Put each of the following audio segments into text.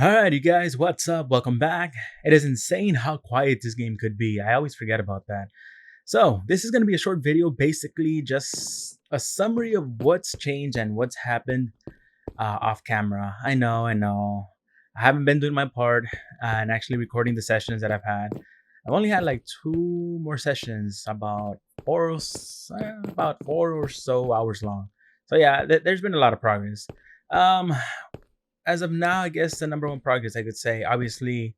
Alright, you guys, what's up? Welcome back. It is insane how quiet this game could be. I always forget about that. So, this is going to be a short video, basically just a summary of what's changed and what's happened off camera. I know. I haven't been doing my part and actually recording the sessions that I've had. I've only had like two more sessions, about 4 or so hours long. So yeah, there's been a lot of progress. Um, as of now, I guess the number one progress I could say, obviously,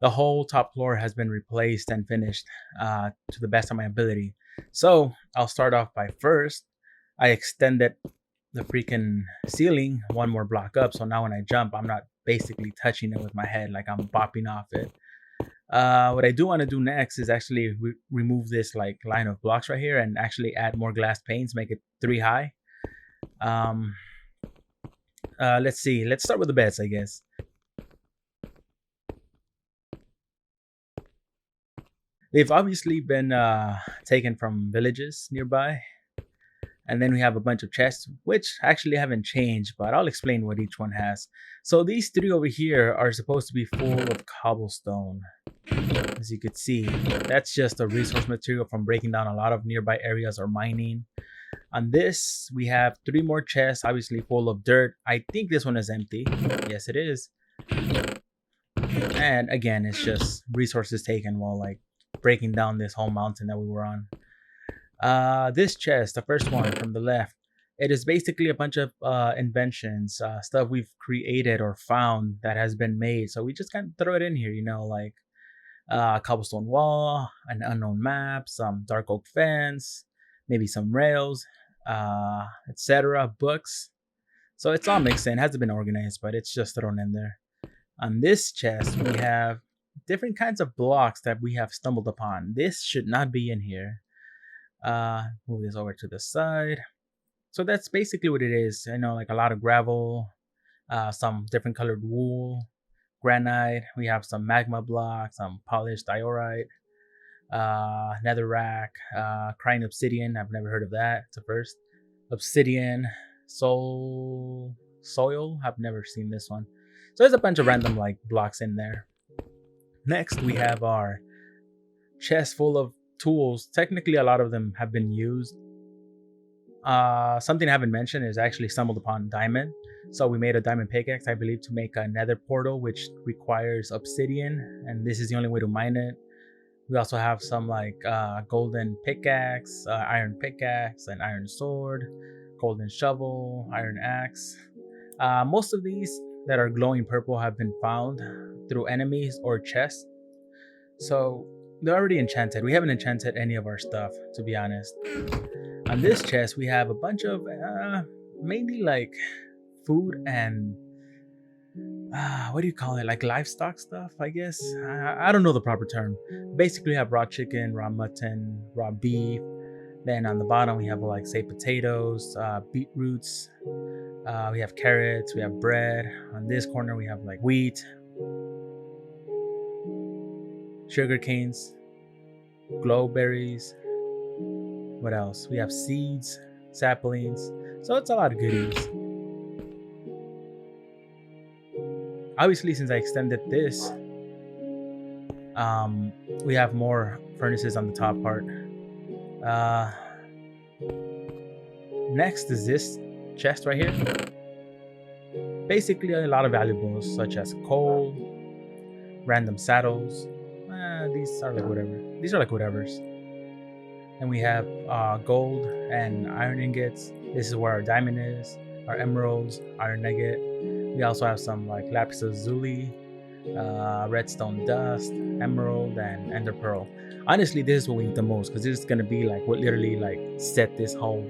the whole top floor has been replaced and finished to the best of my ability. So I'll start off by first, I extended the freaking ceiling one more block up. So now when I jump, I'm not basically touching it with my head like I'm bopping off it. What I do want to do next is actually remove this like line of blocks right here and actually add more glass panes, make it 3 high. Um, let's see. Let's start with the beds, I guess. They've obviously been taken from villages nearby. And then we have a bunch of chests, which actually haven't changed, but I'll explain what each one has. So these three over here are supposed to be full of cobblestone. As you could see, that's just a resource material from breaking down a lot of nearby areas or mining. On this, we have three more chests, obviously full of dirt. I think this one is empty. Yes, it is. And again, it's just resources taken while like breaking down this whole mountain that we were on. This chest, the first one from the left, it is basically a bunch of inventions, stuff we've created or found that has been made. So we just kind of throw it in here, like a cobblestone wall, an unknown map, some dark oak fence, maybe some rails, etc. Books. So it's all mixed in. It hasn't been organized, but it's just thrown in there. On this chest, we have different kinds of blocks that we have stumbled upon. This should not be in here. Move this over to the side. So that's basically what it is. Like a lot of gravel, some different colored wool, granite. We have some magma blocks, some polished diorite, netherrack, crying obsidian. I've never heard of that. It's a first. Obsidian, soil. I've never seen this one. So there's a bunch of random like blocks in there. Next, we have our chest full of tools. Technically, a lot of them have been used. Something I haven't mentioned is actually stumbled upon diamond. So we made a diamond pickaxe, I believe, to make a nether portal, which requires obsidian, and this is the only way to mine it. We also have some like golden pickaxe, iron pickaxe, and iron sword, golden shovel, iron axe. Most of these that are glowing purple have been found through enemies or chests. So they're already enchanted. We haven't enchanted any of our stuff, to be honest. On this chest, we have a bunch of mainly like food and what do you call it? Like livestock stuff, I guess. I don't know the proper term. Basically, we have raw chicken, raw mutton, raw beef. Then on the bottom, we have like say potatoes, beetroots. We have carrots. We have bread. On this corner, we have like wheat, sugar canes, glowberries. What else? We have seeds, saplings. So it's a lot of goodies. Obviously, since I extended this, we have more furnaces on the top part. Uh, Next is this chest right here. Basically, a lot of valuables such as coal, random saddles. These are like whatever. These are like whatever's. And we have gold and iron ingots. This is where our diamond is, our emeralds, iron nugget. We also have some like lapis lazuli, redstone dust, emerald, and ender pearl. Honestly, this is what we need the most because this is gonna be like what literally like set this whole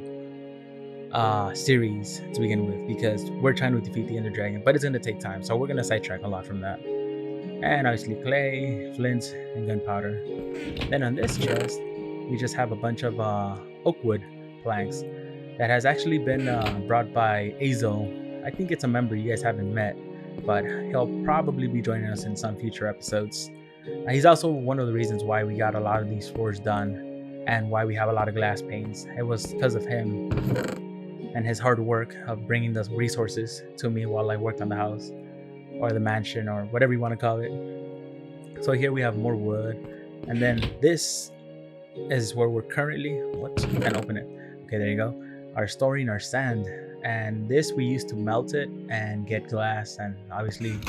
series to begin with. Because we're trying to defeat the ender dragon, but it's gonna take time, so we're gonna sidetrack a lot from that. And obviously clay, flint, and gunpowder. Then on this chest, we just have a bunch of oak wood planks that has actually been brought by Azo. I think it's a member you guys haven't met, but he'll probably be joining us in some future episodes. He's also one of the reasons why we got a lot of these floors done and why we have a lot of glass panes. It was because of him and his hard work of bringing those resources to me while I worked on the house. or the mansion, or whatever you want to call it. So here we have more wood, and then this is where we're currently, what, can't open it. Okay, there you go. Our storing our sand, and this we used to melt it and get glass, and obviously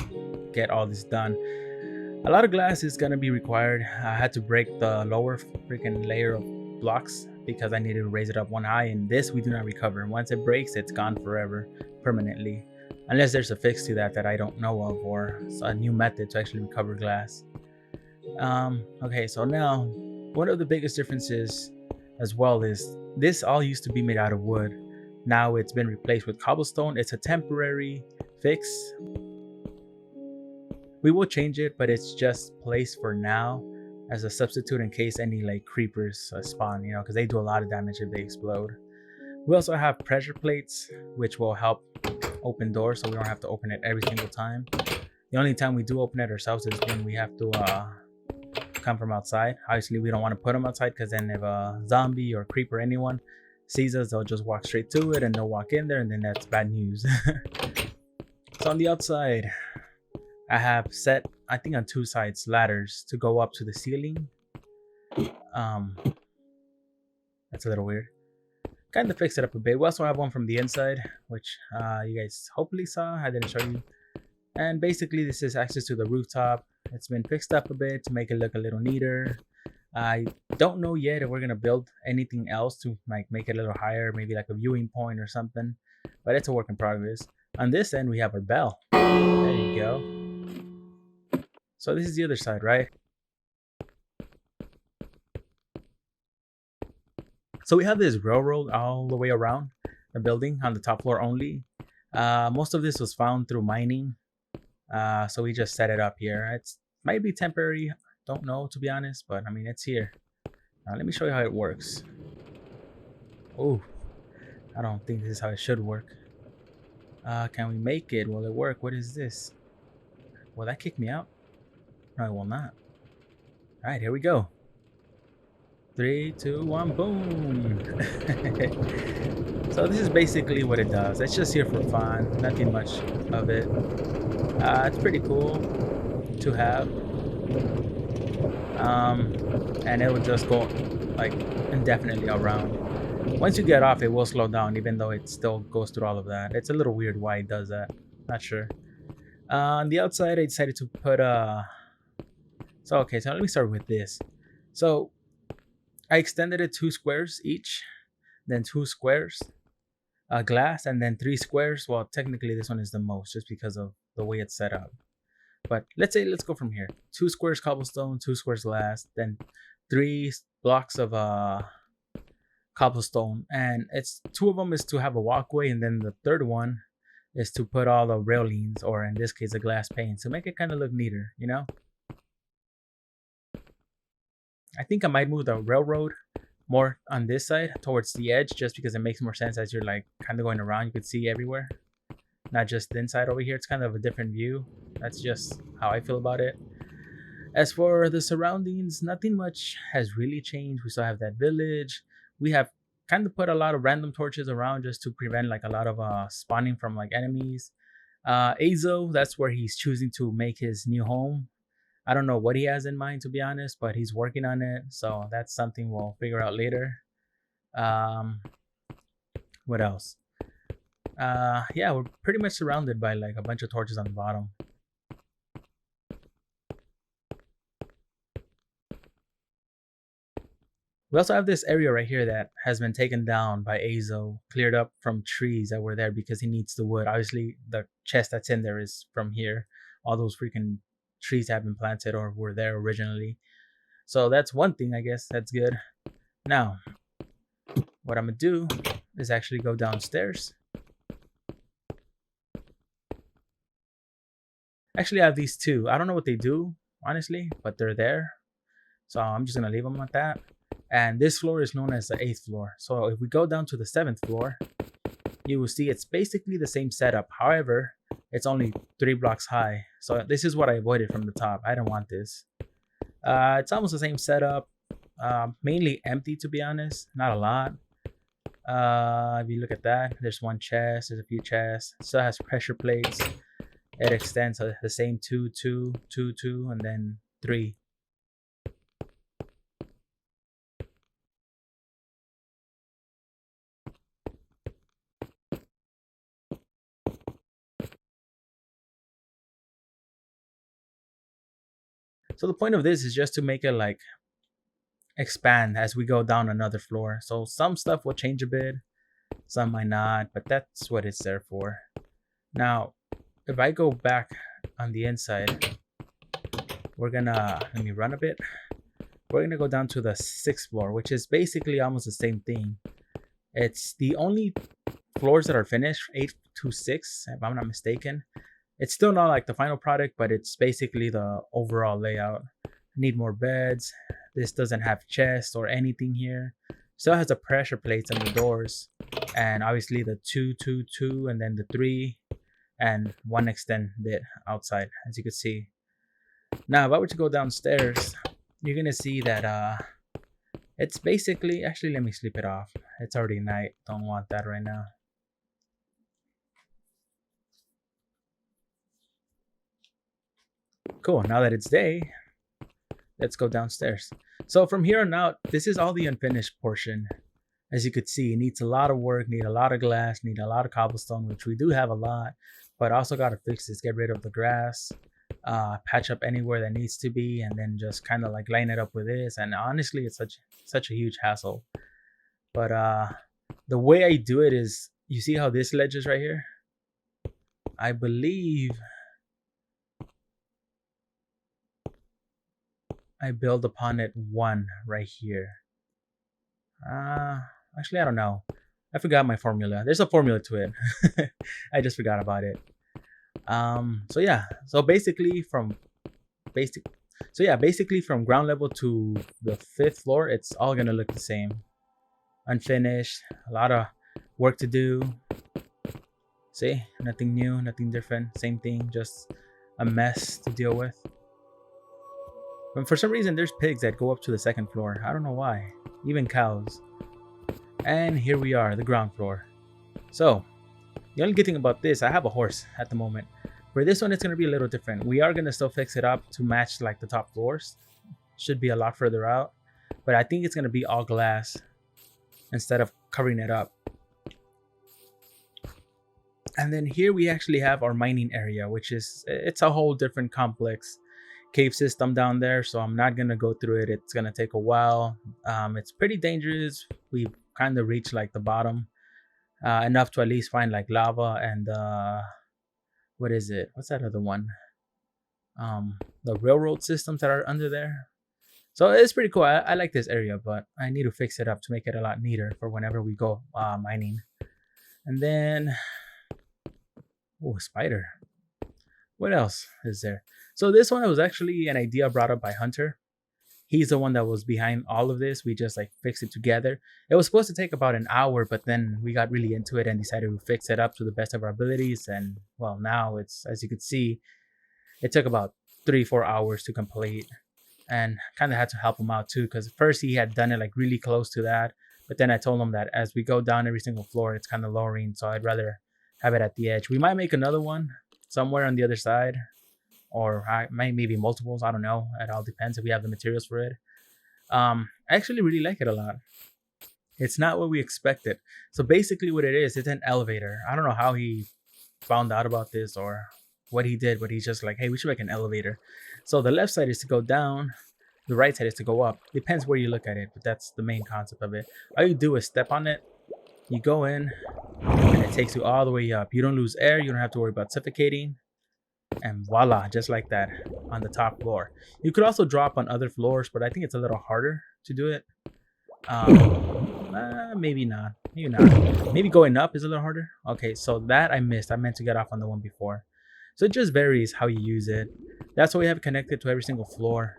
get all this done. A lot of glass is gonna be required. I had to break the lower freaking layer of blocks because I needed to raise it up one high, and this we do not recover. Once it breaks, it's gone forever, permanently, unless there's a fix to that that I don't know of, or a new method to actually recover glass. Okay, so now one of the biggest differences as well is this all used to be made out of wood. Now it's been replaced with cobblestone. It's a temporary fix. We will change it, but it's just placed for now as a substitute in case any like creepers spawn, you know, because they do a lot of damage if they explode. We also have pressure plates, which will help open doors, so we don't have to open it every single time. The only time we do open it ourselves is when we have to come from outside. Obviously, we don't want to put them outside because then if a zombie or creeper, anyone sees us, they'll just walk straight to it and they'll walk in there, and then that's bad news. So on the outside, I have set, I think on two sides, ladders to go up to the ceiling. That's a little weird. Kind of fixed it up a bit. We also have one from the inside, which you guys hopefully saw. I didn't show you. And basically, this is access to the rooftop. It's been fixed up a bit to make it look a little neater. I don't know yet if we're gonna build anything else to like make it a little higher, maybe like a viewing point or something. But it's a work in progress. On this end, we have our bell. There you go. So this is the other side, right? So we have this railroad all the way around the building on the top floor only. Most of this was found through mining. So we just set it up here. It's might be temporary, don't know to be honest, but I mean it's here. Now let me show you how it works. Oh, I don't think this is how it should work. Can we make it? Will it work? What is this? Will that kick me out? No, it will not. All right, here we go. 3, 2, 1, boom. So this is basically what it does. It's just here for fun, nothing much of it. It's pretty cool to have. And it will just go like indefinitely around. Once you get off, it will slow down, even though it still goes through all of that. It's a little weird why it does that. Not sure. On the outside, I decided to put so okay, so let me start with this. So I extended it 2 squares each, then 2 squares glass, and then 3 squares. Well, technically this one is the most just because of the way it's set up. But let's go from here. 2 squares cobblestone, 2 squares glass, then 3 blocks of cobblestone, and it's 2 of them is to have a walkway, and then the third one is to put all the railings, or in this case a glass pane, to make it kind of look neater, you know. I think I might move the railroad more on this side towards the edge, just because it makes more sense as you're like kind of going around. You could see everywhere, not just the inside over here. It's kind of a different view. That's just how I feel about it. As for the surroundings, nothing much has really changed. We still have that village. We have kind of put a lot of random torches around just to prevent like a lot of spawning from like enemies. Azo, that's where he's choosing to make his new home. I don't know what he has in mind, to be honest, but he's working on it. So that's something we'll figure out later. What else? Yeah, we're pretty much surrounded by like a bunch of torches on the bottom. We also have this area right here that has been taken down by Azo, cleared up from trees that were there because he needs the wood. Obviously, the chest that's in there is from here. All those freaking trees have been planted or were there originally. So that's one thing, I guess, that's good. Now, what I'm gonna do is actually go downstairs. Actually, I have these 2. I don't know what they do, honestly, but they're there. So I'm just gonna leave them like that. And this floor is known as the 8th floor. So if we go down to the 7th floor, you will see it's basically the same setup. However, it's only 3 blocks high. So this is what I avoided from the top. I don't want this. It's almost the same setup. Mainly empty, to be honest. Not a lot. If you look at that, there's one chest. There's a few chests. It still has pressure plates. it extends the same 2 2 2 2 and then 3. So the point of this is just to make it like expand as we go down another floor. So some stuff will change a bit, some might not, but that's what it's there for. Now, if I go back on the inside, we're gonna, let me run a bit. We're gonna go down to the 6th floor, which is basically almost the same thing. It's the only floors that are finished, 8 to 6, if I'm not mistaken. It's still not like the final product, but it's basically the overall layout. Need more beds. This doesn't have chests or anything here. Still has the pressure plates and the doors, and obviously the 2 2 2 and then the 3 and one extended outside, as you can see. Now if I were to go downstairs, you're gonna see that it's basically, actually let me sleep it off. It's already night, don't want that right now. Cool, now that it's day, let's go downstairs. So from here on out, this is all the unfinished portion. As you could see, it needs a lot of work, need a lot of glass, need a lot of cobblestone, which we do have a lot, but also got to fix this, get rid of the grass, patch up anywhere that needs to be, and then just kind of like line it up with this. And honestly, it's such a huge hassle. But the way I do it is, you see how this ledge is right here? I believe I build upon it one right here. Actually, I don't know. I forgot my formula. There's a formula to it. I just forgot about it. So yeah. So basically from basically from ground level to the 5th floor, it's all gonna look the same. Unfinished, a lot of work to do. See, nothing new, nothing different, same thing, just a mess to deal with. But for some reason, there's pigs that go up to the 2nd floor. I don't know why. Even cows. And here we are, the ground floor. So, the only good thing about this, I have a horse at the moment. For this one, it's going to be a little different. We are going to still fix it up to match like the top floors. Should be a lot further out. But I think it's going to be all glass instead of covering it up. And then here we actually have our mining area, which is, it's a whole different complex cave system down there, so I'm not gonna go through it. It's gonna take a while. It's pretty dangerous. We've kind of reached like the bottom, enough to at least find like lava and what is it? What's that other one? The railroad systems that are under there. So it's pretty cool. I like this area, but I need to fix it up to make it a lot neater for whenever we go mining. And then, oh, spider. What else is there? So this one was actually an idea brought up by Hunter. He's the one that was behind all of this. We just like fixed it together. It was supposed to take about an hour, but then we got really into it and decided to fix it up to the best of our abilities. And well, now it's, as you could see, it took about 3-4 hours to complete, and kind of had to help him out too, because first he had done it like really close to that, but then I told him that as we go down every single floor, it's kind of lowering, so I'd rather have it at the edge. We might make another one somewhere on the other side, or maybe multiples. I don't know. It all depends if we have the materials for it. I actually really like it a lot. It's not what we expected. So basically what it is, it's an elevator. I don't know how he found out about this or what he did, but he's just like, hey, we should make an elevator. So the left side is to go down, the right side is to go up. Depends where you look at it, but that's the main concept of it. All you do is step on it, you go in, and it takes you all the way up. You don't lose air, you don't have to worry about suffocating. And voila, just like that on the top floor. You could also drop on other floors, but I think it's a little harder to do it. Maybe not. Maybe not. Maybe going up is a little harder. Okay, so that I missed. I meant to get off on the one before. So it just varies how you use it. That's why we have it connected to every single floor.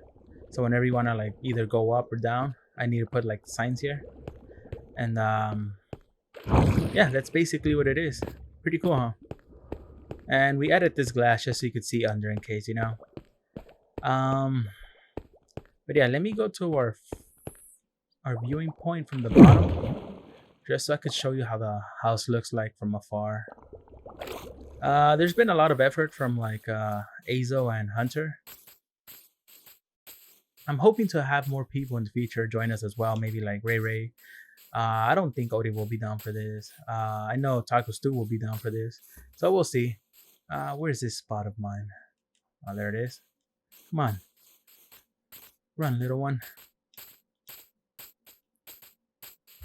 So whenever you want to like either go up or down, I need to put like signs here. And yeah, that's basically what it is. Pretty cool, huh? And we added this glass just so you could see under in case, you know. But yeah, let me go to our viewing point from the bottom, just so I could show you how the house looks like from afar. There's been a lot of effort from like Azo and Hunter. I'm hoping to have more people in the future join us as well. Maybe like Ray Ray. I don't think Odie will be down for this. I know Taco Stew will be down for this. So we'll see. Where's this spot of mine? Oh, there it is. Come on. Run, little one.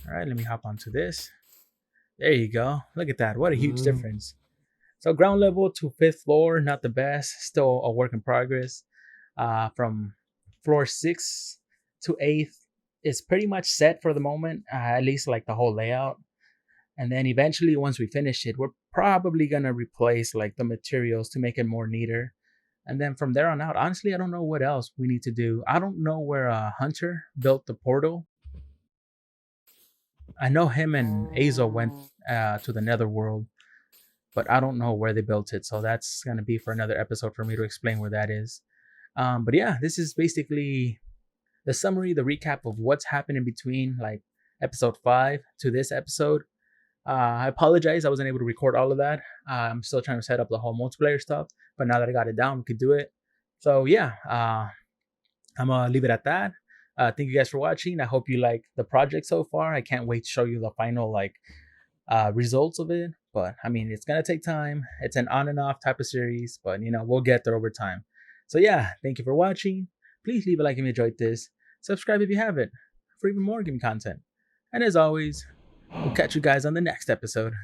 All right, let me hop onto this. There you go. Look at that. What a huge difference. So ground level to fifth floor, not the best. Still a work in progress. From floor 6 to 8th is pretty much set for the moment, at least like the whole layout. And then eventually, once we finish it, we're probably gonna replace like the materials to make it more neater. And then from there on out, honestly, I don't know what else we need to do. I don't know where Hunter built the portal. I know him and Azo went to the Netherworld, but I don't know where they built it. So that's gonna be for another episode for me to explain where that is. But yeah, this is basically the summary, the recap of what's happened in between, like episode 5 to this episode. I apologize, I wasn't able to record all of that. I'm still trying to set up the whole multiplayer stuff, but now that I got it down, we could do it. So yeah, I'm gonna leave it at that. Thank you guys for watching. I hope you like the project so far. I can't wait to show you the final like results of it. But I mean, it's gonna take time. It's an on and off type of series, but you know, we'll get there over time. So yeah, thank you for watching. Please leave a like if you enjoyed this. Subscribe if you haven't for even more gaming content. And as always, we'll catch you guys on the next episode.